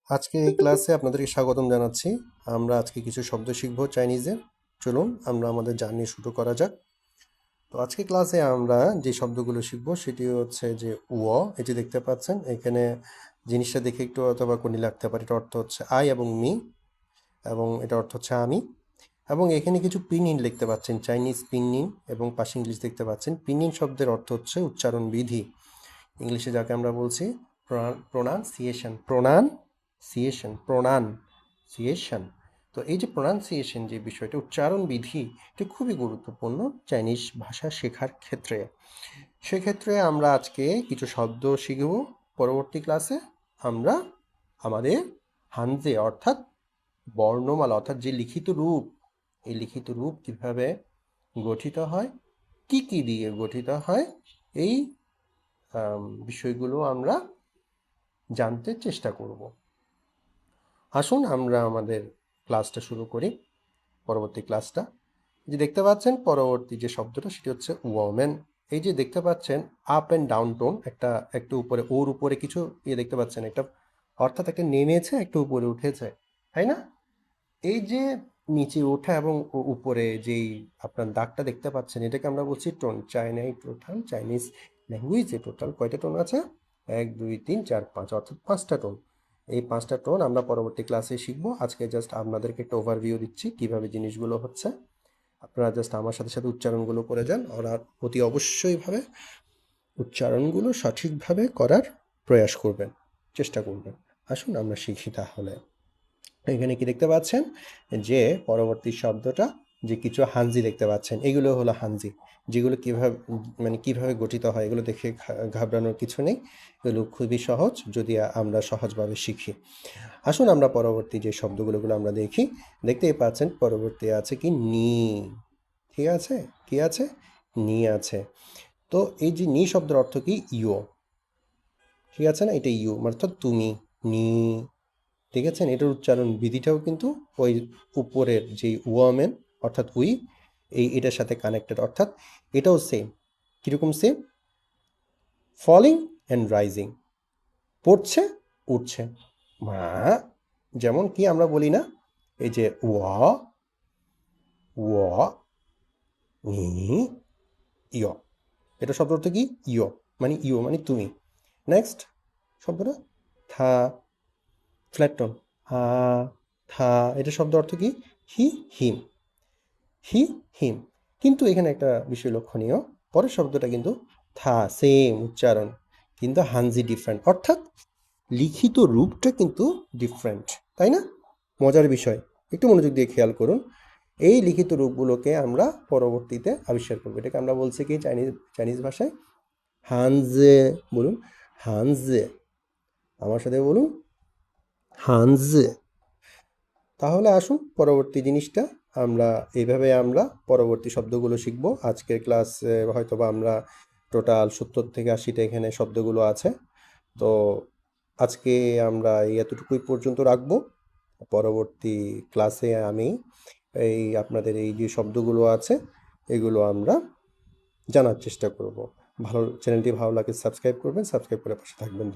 আজকে এই ক্লাসে আপনাদেরকে স্বাগতম জানাচ্ছি। আমরা আজকে কিছু শব্দ শিখব চাইনিজের। চলুন আমরা আমাদের জার্নি শুরু করা যাক। তো আজকে ক্লাসে আমরা যে শব্দগুলো শিখব সেটি হচ্ছে যে এই যে দেখতে পাচ্ছেন এখানে জিনিসটা দেখে একটু অথবা কোনি লাগতে পারে। এটার অর্থ হচ্ছে আই এবং মি, এবং এটার অর্থ হচ্ছে আমি। এবং এখানে কিছু পিনইন লিখতে পাচ্ছেন, চাইনিজ পিনইন, এবং পাশে ইংলিশ দেখতে পাচ্ছেন। পিনইন শব্দের অর্থ হচ্ছে উচ্চারণ বিধি, ইংলিশে যাকে আমরা বলছি প্রোনাউন্সিয়েশন। তো এই যে প্রোনাউন্সিয়েশন যে বিষয়টা, উচ্চারণ বিধি, এটা খুবই গুরুত্বপূর্ণ চাইনিজ ভাষা শেখার ক্ষেত্রে। সেক্ষেত্রে আমরা আজকে কিছু শব্দ শিখব। পরবর্তী ক্লাসে আমরা আমাদের হানজে অর্থাৎ বর্ণমালা, অর্থাৎ যে লিখিত রূপ, এই লিখিত রূপ কিভাবে গঠিত হয়, কি কি দিয়ে গঠিত হয়, এই বিষয়গুলো আমরা জানতে চেষ্টা করব। আসুন আমরা আমাদের ক্লাসটা শুরু করি, পরবর্তী ক্লাসটা। যে দেখতে পাচ্ছেন পরবর্তী যে শব্দটা সেটি হচ্ছে ওয়ামেন। এই যে দেখতে পাচ্ছেন আপ অ্যান্ড ডাউন টোন, একটু উপরে, ওর উপরে কিছু দেখতে পাচ্ছেন, একটা অর্থাৎ একটা নেমেছে, একটু উপরে উঠেছে, তাই না? এই যে নিচে ওঠা এবং উপরে যেই আপনার দাগটা দেখতে পাচ্ছেন, এটাকে আমরা বলছি টোন। চাইনিজ ল্যাঙ্গুয়েজে টোটাল কয়টা টোন আছে? 1 2 3 4 5, অর্থাৎ 5টা টোন। এই 5টা টোন আমরা পরবর্তী ক্লাসে শিখবো। আজকে জাস্ট আপনাদেরকে একটা ওভারভিউ দিচ্ছি কিভাবে জিনিসগুলো হচ্ছে। আপনারা জাস্ট আমার সাথে সাথে উচ্চারণগুলো করে যান, আর অতি অবশ্যইভাবে উচ্চারণগুলো সঠিকভাবে করার প্রয়াস করবেন, চেষ্টা করবেন। আসুন আমরা শিখি তাহলে। এখানে কি দেখতে পাচ্ছেন যে পরবর্তী শব্দটা, যে কিছু হানজি দেখতে পাচ্ছেন, এগুলো হলো হানজি, যেগুলো কিভাবে গঠিত হয় এগুলো দেখে ঘাবড়ানোর কিছু নেই। এগুলো খুবই সহজ যদি আমরা সহজভাবে শিখি। আসুন আমরা পরবর্তী যে শব্দগুলো আমরা দেখি। দেখতেই পাচ্ছেন পরবর্তী আছে কি নি। ঠিক আছে, কি আছে? নি আছে। তো এই যে নি শব্দের অর্থ কি? ইও। ঠিক আছে না, এটা ইউ অর্থাৎ তুমি, নি। ঠিক আছে, এটার উচ্চারণ বিধিটাও কিন্তু ওই উপরের যে ওয়ামেন অর্থাৎ এটার সাথে কানেক্টেড, অর্থাৎ এটাও সেম। কীরকম সেম? ফলিং অ্যান্ড রাইজিং, পড়ছে, উঠছে। মা, যেমন কি আমরা বলি না, এই যে ওয়া নি ইয়, এটা শব্দ অর্থ কি? ইয় মানে তুমি। নেক্সট শব্দটা থা, ফ্ল্যাটন, হা, থা, এটা শব্দ অর্থ কি? হি হিম, হি হিম। কিন্তু এখানে একটা বিষয় লক্ষণীয়, পরের শব্দটা কিন্তু থা, সেম উচ্চারণ, কিন্তু হানজি ডিফারেন্ট, অর্থাৎ লিখিত রূপটা কিন্তু ডিফারেন্ট, তাই না? মজার বিষয়, একটু মনোযোগ দিয়ে খেয়াল করুন। এই লিখিত রূপগুলোকে আমরা পরবর্তীতে আবিষ্কার করবো। এটাকে আমরা বলছি কি চাইনিজ ভাষায় হানজে। বলুন হানজে, আমার সাথে বলুন হানজে। তাহলে আসুন পরবর্তী জিনিসটা এইভাবে আমরা পরবর্তী শব্দগুলো শিখব। আজকের ক্লাসে হয়তোবা আমরা টোটাল 70 থেকে 80টা এখানে শব্দগুলো আছে। তো আজকে আমরা এতটুকুই পর্যন্ত রাখবো। পরবর্তী ক্লাসে আমি আপনাদের এই যে শব্দগুলো আছে এগুলো আমরা জানার চেষ্টা করব। চ্যানেলটি ভালো লাগে সাবস্ক্রাইব করবেন, সাবস্ক্রাইব করে পাশে থাকবেন।